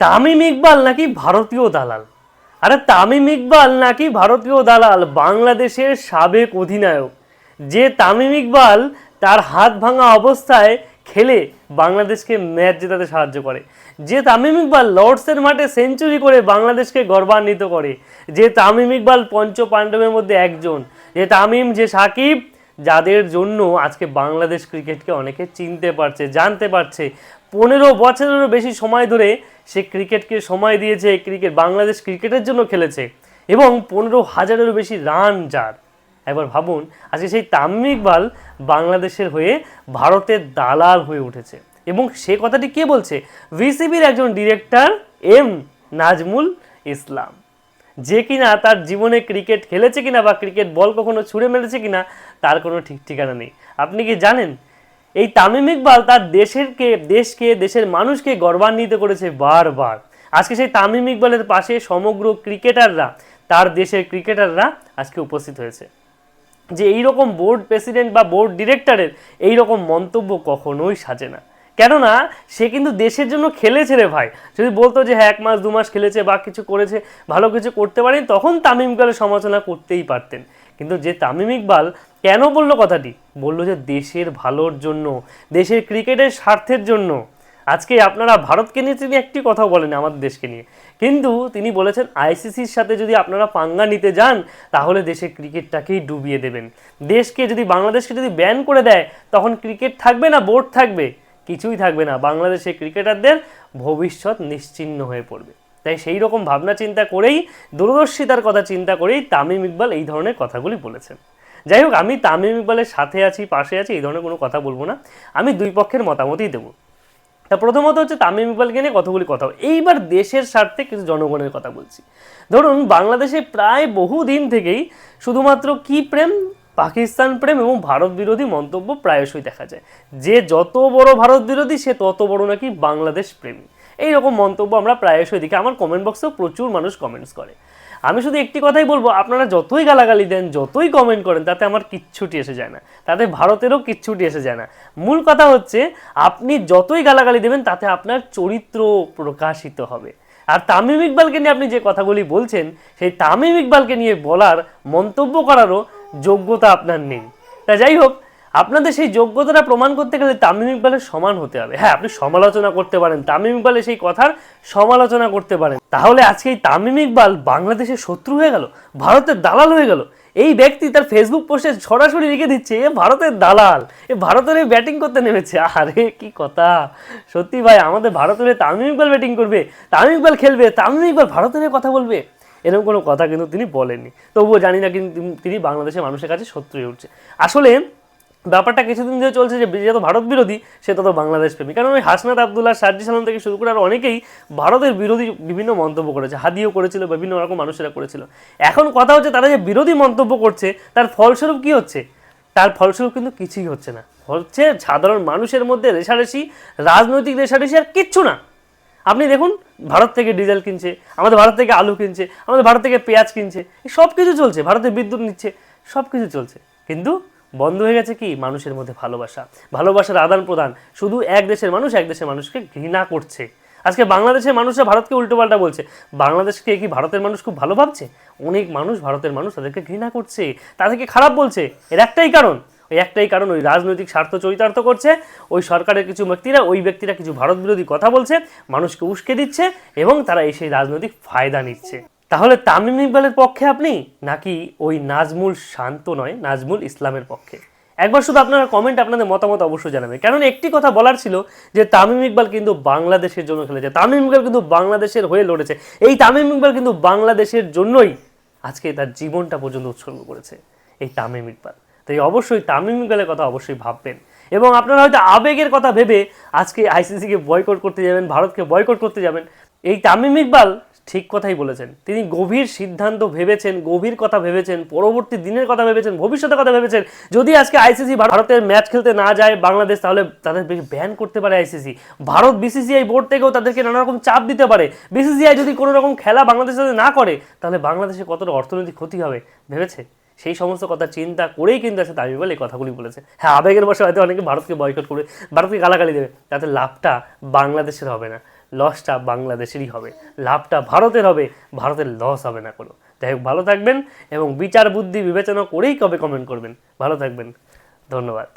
তামিম ইকবাল নাকি ভারতীয় দালাল। আরে তামিম ইকবাল নাকি ভারতীয় দালাল, বাংলাদেশের সাবেক অধিনায়ক। যে তামিম ইকবাল তার হাত ভাঙা অবস্থায় খেলে বাংলাদেশকে ম্যাচ জেতাতে সাহায্য করে, যে তামিম ইকবাল লর্ডসের মাঠে সেঞ্চুরি করে বাংলাদেশকে গর্বান্বিত করে, যে তামিম ইকবাল পঞ্চ পাণ্ডবের মধ্যে একজন, যে তামিম, যে সাকিব, যাদের জন্য আজকে বাংলাদেশ ক্রিকেটকে অনেকে চিনতে পারছে, জানতে পারছে। 15 বছরেরও বেশি সময় ধরে সে ক্রিকেটকে সময় দিয়েছে, বাংলাদেশ ক্রিকেটের জন্য খেলেছে এবং 15,000-এরও বেশি রান যার। একবার ভাবুন, আজকে সেই তামিম ইকবাল বাংলাদেশের হয়ে ভারতের দালাল হয়ে উঠেছে। এবং সে কথাটি কে বলছে? ভিসিবির একজন ডিরেক্টর এম নাজমুল ইসলাম, যে কিনা তার জীবনে ক্রিকেট খেলেছে কিনা বা ক্রিকেট বল কখনো ছুঁড়ে মেরেছে কিনা তার কোনো ঠিক ঠিকানা নেই। আপনি কি জানেন এই তামিম ইকবাল তার দেশকে দেশের মানুষকে গর্বান্বিত করেছে বারবার। আজকে সেই তামিম ইকবালের পাশে সমগ্র ক্রিকেটাররা, তার দেশের ক্রিকেটাররা আজকে উপস্থিত হয়েছে। যে এইরকম বোর্ড প্রেসিডেন্ট বা বোর্ড ডিরেক্টরের এইরকম মন্তব্য কখনোই সাজে না। কেননা সে কিন্তু দেশের জন্য খেলেছে রে ভাই। যদি বলতো যে হ্যাঁ 1 মাস 2 মাস খেলেছে বা কিছু করেছে, ভালো কিছু করতে পারেনি, তখন তামিম ইকবালের সমালোচনা করতেই পারতেন। কিন্তু যে তামিম ইকবাল কেন বললো কথাটি? বললো যে দেশের ভালোর জন্য, দেশের ক্রিকেটের স্বার্থের জন্য। আজকে আপনারা ভারতকে নিয়ে তিনি একটি কথাও বলেন আমাদের দেশকে নিয়ে, কিন্তু তিনি বলেছেন আইসিসির সাথে যদি আপনারা পাঙ্গা নিতে যান তাহলে দেশের ক্রিকেটটাকেই ডুবিয়ে দেবেন। দেশকে যদি, বাংলাদেশকে যদি ব্যান করে দেয় তখন ক্রিকেট থাকবে না, বোর্ড থাকবে, কিছুই থাকবে না, বাংলাদেশের ক্রিকেটারদের ভবিষ্যৎ নিশ্চিহ্ন হয়ে পড়বে। তাই সেই রকম ভাবনা চিন্তা করেই, দূরদর্শিতার কথা চিন্তা করেই তামিম ইকবাল এই ধরনের কথাগুলি বলেছেন। যাই হোক, আমি তামিম ইকবালের সাথে আছি, পাশে আছি, এই ধরনের কোনো কথা বলবো না। আমি দুই পক্ষের মতামতই দেবো। তা প্রথমত হচ্ছে তামিম ইকবালকে নিয়ে কতগুলি কথা, এইবার দেশের স্বার্থে কিছু জনগণের কথা বলছি। ধরুন, বাংলাদেশে প্রায় বহুদিন থেকেই শুধুমাত্র কি প্রেম, পাকিস্তান প্রেম এবং ভারত বিরোধী মন্তব্য প্রায়শই দেখা যায়। যে যত বড় ভারত বিরোধী সে তত বড় নাকি বাংলাদেশ প্রেমী, এইরকম মন্তব্য আমরা প্রায়শই দেখি। আমার কমেন্ট বক্সেও প্রচুর মানুষ কমেন্টস করে। আমি শুধু একটি কথাই বলবো, আপনারা যতই গালাগালি দেন, যতই কমেন্ট করেন, তাতে আমার কিচ্ছুটি এসে যায় না, তাতে ভারতেরও কিচ্ছুটি এসে যায় না। মূল কথা হচ্ছে আপনি যতই গালাগালি দেবেন তাতে আপনার চরিত্র প্রকাশিত হবে। আর তামিম ইকবালকে নিয়ে আপনি যে কথাগুলি বলছেন, সেই তামিম ইকবালকে নিয়ে বলার, মন্তব্য করারও যোগ্যতা আপনার নেই। তা যাই হোক, আপনাদের সেই যোগ্যতাটা প্রমাণ করতে গেলে তামিম ইকবালের সমান হতে হবে। হ্যাঁ, আপনি সমালোচনা করতে পারেন, তামিম ইকবালের সেই কথার সমালোচনা করতে পারেন, তাহলে আজকে এই তামিম ইকবাল বাংলাদেশের শত্রু হয়ে গেল, ভারতের দালাল হয়ে গেল। এই ব্যক্তি তার ফেসবুক পোস্টে সরাসরি লিখে দিচ্ছে এ ভারতের দালাল, এ ভারতের ব্যাটিং করতে নেমেছে। আরে কি কথা! সত্যি ভাই, আমাদের ভারতের তামিম ইকবাল ব্যাটিং করবে, তামিম ইকবাল খেলবে, তামিম ইকবাল ভারতের কথা বলবে, এরকম কোনো কথা কিন্তু তিনি বলেননি। তবুও জানি না কিন্তু তিনি বাংলাদেশের মানুষের কাছে শত্রু হয়ে উঠছে। আসলে ব্যাপারটা কিছুদিন ধরে চলছে যে যত ভারত বিরোধী সে তত বাংলাদেশ প্রেমী। কারণ ওই হাসনাত আবদুল্লাহ, সার্জি সালাম থেকে শুরু করে আর অনেকেই ভারতের বিরোধী বিভিন্ন মন্তব্য করেছে, হাদিও করেছিল, বিভিন্ন রকম মানুষেরা করেছিল। এখন কথা হচ্ছে তারা যে বিরোধী মন্তব্য করছে তার ফলস্বরূপ কি হচ্ছে? তার ফলস্বরূপ কিন্তু কিছুই হচ্ছে না, হচ্ছে সাধারণ মানুষের মধ্যে রেষারেষি, রাজনৈতিক রেষারেষি, আর কিচ্ছু না। আপনি দেখুন, ভারত থেকে ডিজেল কিনছে, আমাদের ভারত থেকে আলু কিনছে, আমাদের ভারত থেকে পেঁয়াজ কিনছে, সব কিছু চলছে, ভারতের বিদ্যুৎ নিচ্ছে, সব কিছু চলছে, কিন্তু বন্ধ হয়ে গেছে কি? মানুষের মধ্যে ভালোবাসা, ভালোবাসার আদান প্রদান। শুধু এক দেশের মানুষ এক দেশের মানুষকে ঘৃণা করছে। আজকে বাংলাদেশের মানুষরা ভারতকে উল্টোপাল্টা বলছে, বাংলাদেশকে কি ভারতের মানুষ খুব ভালো ভাবছে? অনেক মানুষ, ভারতের মানুষ তাদেরকে ঘৃণা করছে, তাদেরকে খারাপ বলছে। এর একটাই কারণ, ওই রাজনৈতিক স্বার্থ চরিতার্থ করছে। ওই সরকারের কিছু ব্যক্তিরা কিছু ভারত বিরোধী কথা বলছে, মানুষকে উস্কে দিচ্ছে এবং তারা সেই রাজনৈতিক ফায়দা নিচ্ছে। তাহলে তামিম ইকবালের পক্ষে আপনি, নাকি ওই নাজমুল নাজমুল ইসলামের পক্ষে? একবার শুধু আপনারা কমেন্ট, আপনাদের মতামত অবশ্যই জানাবেন। কারণ একটি কথা বলার ছিল যে তামিম ইকবাল কিন্তু বাংলাদেশের জন্য খেলেছে, তামিম ইকবাল কিন্তু বাংলাদেশের হয়ে লড়েছে, এই তামিম ইকবাল কিন্তু বাংলাদেশের জন্যই আজকে তার জীবনটা পর্যন্ত উৎসর্গ করেছে এই তামিম ইকবাল। তাই অবশ্যই তামিম ইকবালের কথা অবশ্যই ভাববেন। এবং আপনারা হয়তো আবেগের কথা ভেবে আজকে আইসিসিকে বয়কট করতে যাবেন, ভারতকে বয়কট করতে যাবেন। এই তামিম ইকবাল ঠিক কথাই বলেছেন, তিনি গভীর সিদ্ধান্ত ভেবেছেন, গভীর কথা ভেবেছেন, পরবর্তী দিনের কথা ভেবেছেন, ভবিষ্যতের কথা ভেবেছেন। যদি আজকে আইসিসি ভারতের ম্যাচ খেলতে না যায় বাংলাদেশ, তাহলে তাদের ব্যান করতে পারে আইসিসি। ভারত বিসিসিআই বোর্ড থেকেও তাদেরকে নানা রকম চাপ দিতে পারে। বিসিসিআই যদি কোনো রকম খেলা বাংলাদেশের সাথে না করে তাহলে বাংলাদেশে কতটা অর্থনৈতিক ক্ষতি হবে ভেবেছে? সেই সমস্ত কথা চিন্তা করেই কিন্তু আছে তামিম ইকবাল এই কথাগুলি বলেছে। হ্যাঁ, আবেগের বসে হয়তো অনেকে ভারতকে বয়কট করবে, ভারতকে গালাগালি দেবে, তাতে লাভটা বাংলাদেশের হবে না, লসটা বাংলাদেশেরই হবে, লাভটা ভারতের হবে, ভারতের লস হবে না কোনো। যাই হোক, ভালো থাকবেন এবং বিচার বুদ্ধি বিবেচনা করেই কবে কমেন্ট করবেন। ভালো থাকবেন, ধন্যবাদ।